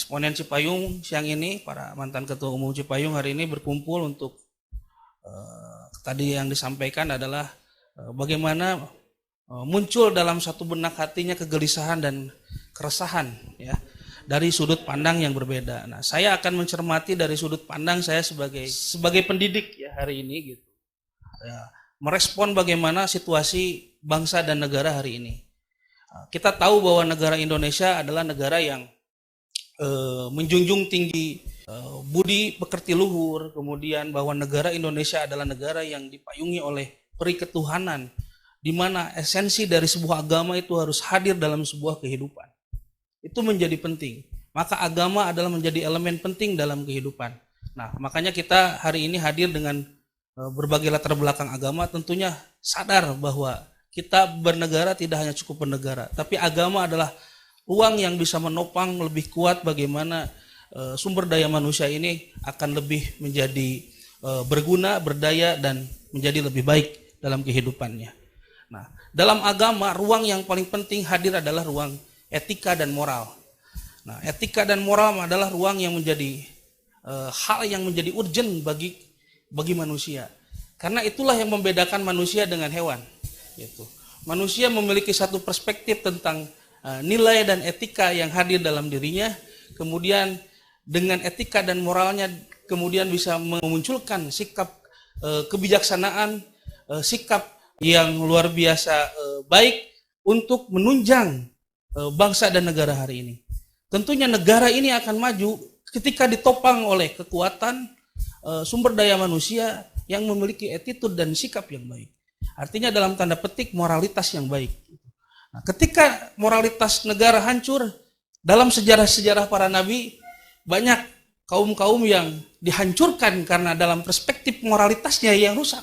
Responden Cipayung siang ini, para mantan Ketua Umum Cipayung hari ini berkumpul untuk tadi yang disampaikan adalah bagaimana muncul dalam satu benak hatinya kegelisahan dan keresahan ya dari sudut pandang yang berbeda. Nah, saya akan mencermati dari sudut pandang saya sebagai pendidik ya hari ini gitu. Ya, merespon bagaimana situasi bangsa dan negara hari ini. Kita tahu bahwa negara Indonesia adalah negara yang menjunjung tinggi budi pekerti luhur, kemudian bahwa negara Indonesia adalah negara yang dipayungi oleh peri ketuhanan, di mana esensi dari sebuah agama itu harus hadir dalam sebuah kehidupan. Itu menjadi penting. Maka agama adalah menjadi elemen penting dalam kehidupan. Nah, makanya kita hari ini hadir dengan berbagai latar belakang agama, tentunya sadar bahwa kita bernegara tidak hanya cukup bernegara, tapi agama adalah ruang yang bisa menopang lebih kuat bagaimana sumber daya manusia ini akan lebih menjadi berguna, berdaya, dan menjadi lebih baik dalam kehidupannya. Nah, dalam agama, ruang yang paling penting hadir adalah ruang etika dan moral. Nah, etika dan moral adalah ruang yang menjadi hal yang menjadi urgent bagi manusia. Karena itulah yang membedakan manusia dengan hewan. Gitu. Manusia memiliki satu perspektif tentang nilai dan etika yang hadir dalam dirinya, kemudian dengan etika dan moralnya kemudian bisa memunculkan sikap kebijaksanaan, sikap yang luar biasa baik untuk menunjang bangsa dan negara hari ini. Tentunya negara ini akan maju ketika ditopang oleh kekuatan sumber daya manusia yang memiliki attitude dan sikap yang baik. Artinya dalam tanda petik moralitas yang baik. Nah, ketika moralitas negara hancur, dalam sejarah-sejarah para nabi, banyak kaum-kaum yang dihancurkan karena dalam perspektif moralitasnya yang rusak.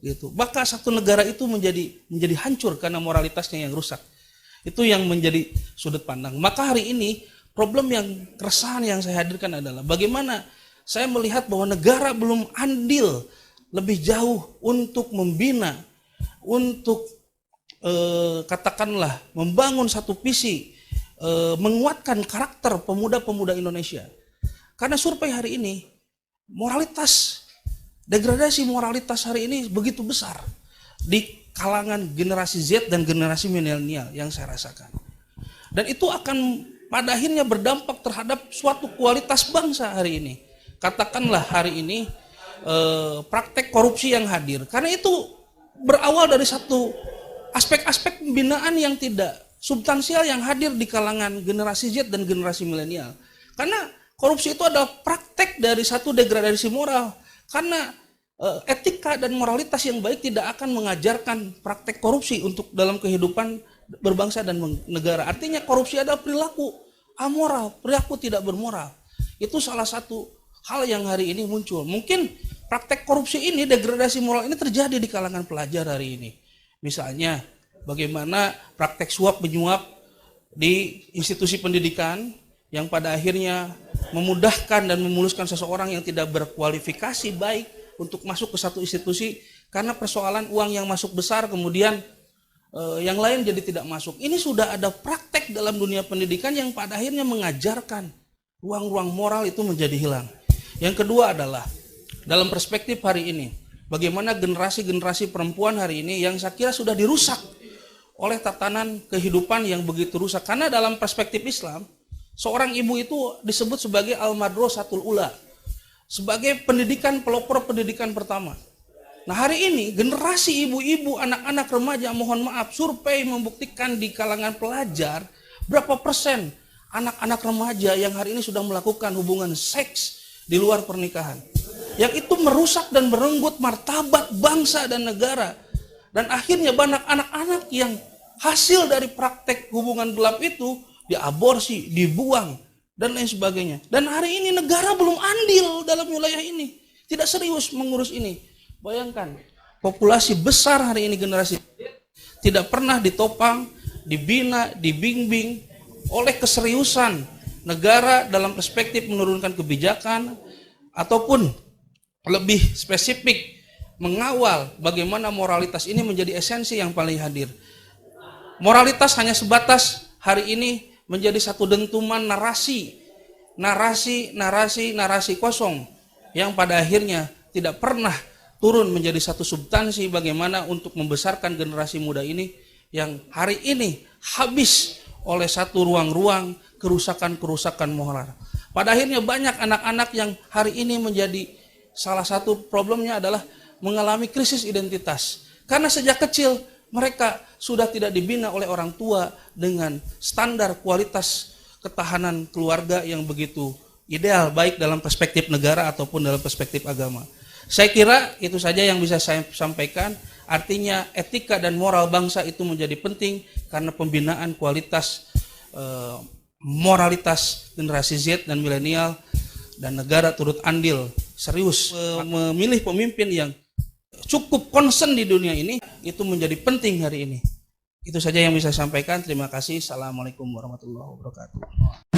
Gitu. Maka satu negara itu menjadi hancur karena moralitasnya yang rusak. Itu yang menjadi sudut pandang. Maka hari ini, problem yang keresahan yang saya hadirkan adalah bagaimana saya melihat bahwa negara belum andil lebih jauh untuk membina, untuk katakanlah membangun satu visi, menguatkan karakter pemuda-pemuda Indonesia. Karena survei hari ini, degradasi moralitas hari ini begitu besar di kalangan generasi Z dan generasi milenial yang saya rasakan. Dan itu akan pada akhirnya berdampak terhadap suatu kualitas bangsa hari ini. Katakanlah hari ini praktek korupsi yang hadir. Karena itu berawal dari satu aspek-aspek pembinaan yang tidak substansial yang hadir di kalangan generasi Z dan generasi milenial. Karena korupsi itu adalah praktek dari satu degradasi moral. Karena etika dan moralitas yang baik tidak akan mengajarkan praktek korupsi untuk dalam kehidupan berbangsa dan negara. Artinya korupsi adalah perilaku amoral, perilaku tidak bermoral. Itu salah satu hal yang hari ini muncul. Mungkin praktek korupsi ini, degradasi moral ini terjadi di kalangan pelajar hari ini. Misalnya, bagaimana praktek suap menyuap di institusi pendidikan yang pada akhirnya memudahkan dan memuluskan seseorang yang tidak berkualifikasi baik untuk masuk ke satu institusi karena persoalan uang yang masuk besar, kemudian yang lain jadi tidak masuk. Ini sudah ada praktek dalam dunia pendidikan yang pada akhirnya mengajarkan ruang-ruang moral itu menjadi hilang. Yang kedua adalah dalam perspektif hari ini, bagaimana generasi-generasi perempuan hari ini yang saya kira sudah dirusak oleh tatanan kehidupan yang begitu rusak. Karena dalam perspektif Islam, seorang ibu itu disebut sebagai al-madrasatul ula, sebagai pendidikan, pelopor pendidikan pertama. Nah, hari ini generasi ibu-ibu, anak-anak remaja, mohon maaf, survei membuktikan di kalangan pelajar berapa persen anak-anak remaja yang hari ini sudah melakukan hubungan seks di luar pernikahan. Yang itu merusak dan merenggut martabat bangsa dan negara. Dan akhirnya banyak anak-anak yang hasil dari praktek hubungan gelap itu diaborsi, dibuang, dan lain sebagainya. Dan hari ini negara belum andil dalam wilayah ini. Tidak serius mengurus ini. Bayangkan, populasi besar hari ini generasi tidak pernah ditopang, dibina, dibimbing oleh keseriusan negara dalam perspektif menurunkan kebijakan ataupun lebih spesifik mengawal bagaimana moralitas ini menjadi esensi yang paling hadir. Moralitas hanya sebatas hari ini menjadi satu dentuman narasi narasi kosong yang pada akhirnya tidak pernah turun menjadi satu substansi bagaimana untuk membesarkan generasi muda ini yang hari ini habis oleh satu ruang-ruang kerusakan-kerusakan moral. Pada akhirnya banyak anak-anak yang hari ini menjadi salah satu problemnya adalah mengalami krisis identitas. Karena sejak kecil mereka sudah tidak dibina oleh orang tua dengan standar kualitas ketahanan keluarga yang begitu ideal, baik dalam perspektif negara ataupun dalam perspektif agama. Saya kira itu saja yang bisa saya sampaikan. Artinya etika dan moral bangsa itu menjadi penting karena pembinaan kualitas moralitas generasi Z dan milenial, dan negara turut andil serius memilih pemimpin yang cukup concern di dunia ini, itu menjadi penting hari ini. Itu saja yang bisa saya sampaikan. Terima kasih. Assalamualaikum warahmatullahi wabarakatuh.